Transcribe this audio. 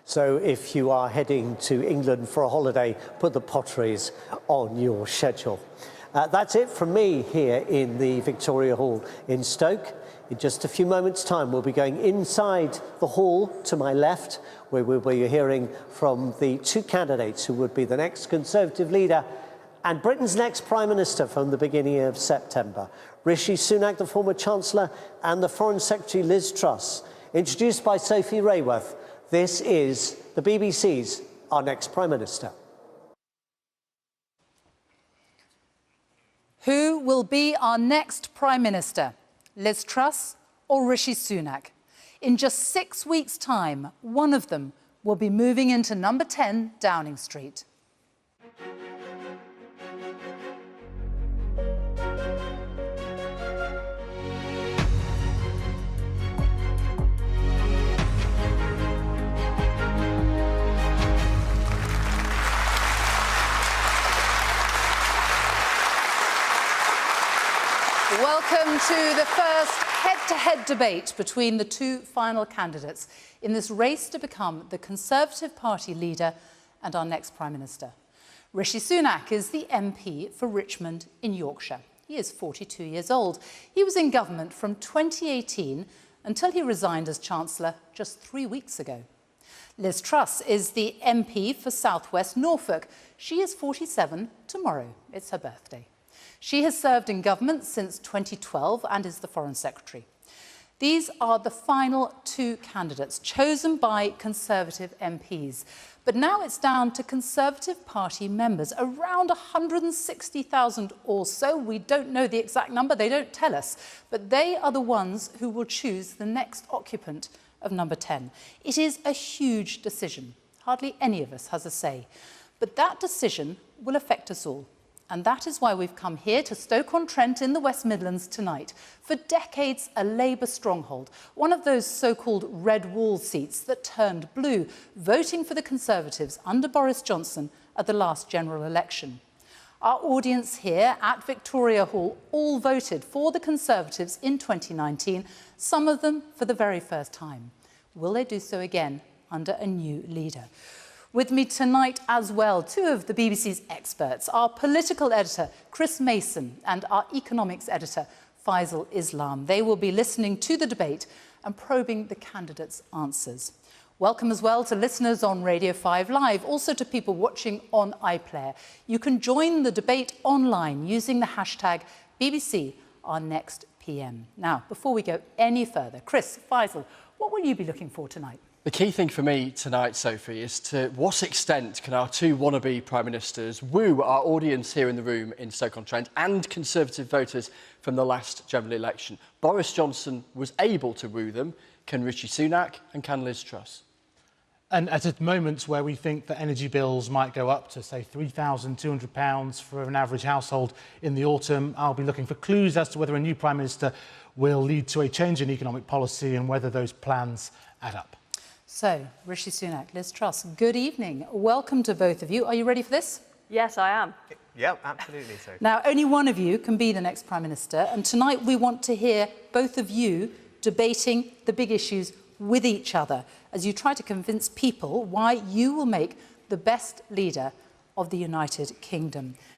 So if you are heading to England for a holiday, put the potteries on your schedule. That's it from me here in the Victoria Hall in Stoke. In just a few moments' time, we'll be going inside the hall to my left, where we'll be hearing from the two candidates who would be the next Conservative leader and Britain's next Prime Minister from the beginning of September. Rishi Sunak, the former Chancellor, and the Foreign Secretary Liz Truss. Introduced by Sophie Raworth, this is the BBC's Our Next Prime Minister. Who will be our next Prime Minister? Liz Truss or Rishi Sunak? In just 6 weeks' time, one of them will be moving into number 10 Downing Street. Welcome to the first head-to-head debate between the two final candidates in this race to become the Conservative Party leader and our next Prime Minister. Rishi Sunak is the MP for Richmond in Yorkshire. He is 42 years old. He was in government from 2018 until he resigned as Chancellor just 3 weeks ago. Liz Truss is the MP for South West Norfolk. She is 47 tomorrow. It's her birthday. She has served in government since 2012 and is the Foreign Secretary. These are the final two candidates chosen by Conservative MPs. But now it's down to Conservative Party members, around 160,000 or so. We don't know the exact number, they don't tell us. But they are the ones who will choose the next occupant of number 10. It is a huge decision. Hardly any of us has a say. But that decision will affect us all. And that is why we've come here to Stoke-on-Trent in the West Midlands tonight. For decades, a Labour stronghold, one of those so-called red wall seats that turned blue, voting for the Conservatives under Boris Johnson at the last general election. Our audience here at Victoria Hall all voted for the Conservatives in 2019, some of them for the very first time. Will they do so again under a new leader? With me tonight as well, two of the BBC's experts, our political editor, Chris Mason, and our economics editor, Faisal Islam. They will be listening to the debate and probing the candidates' answers. Welcome as well to listeners on Radio 5 Live, also to people watching on iPlayer. You can join the debate online using the hashtag BBC Our Next PM. Now, before we go any further, Chris, Faisal, what will you be looking for tonight? The key thing for me tonight, Sophie, is to what extent can our two wannabe Prime Ministers woo our audience here in the room in Stoke-on-Trent and Conservative voters from the last general election. Boris Johnson was able to woo them. Can Rishi Sunak and can Liz Truss? And at a moment where we think that energy bills might go up to, say, £3,200 for an average household in the autumn, I'll be looking for clues as to whether a new Prime Minister will lead to a change in economic policy and whether those plans add up. So, Rishi Sunak, Liz Truss, good evening. Welcome to both of you. Are you ready for this? Yes, I am. Yep, absolutely. So. Now, only one of you can be the next Prime Minister, and tonight we want to hear both of you debating the big issues with each other as you try to convince people why you will make the best leader of the United Kingdom.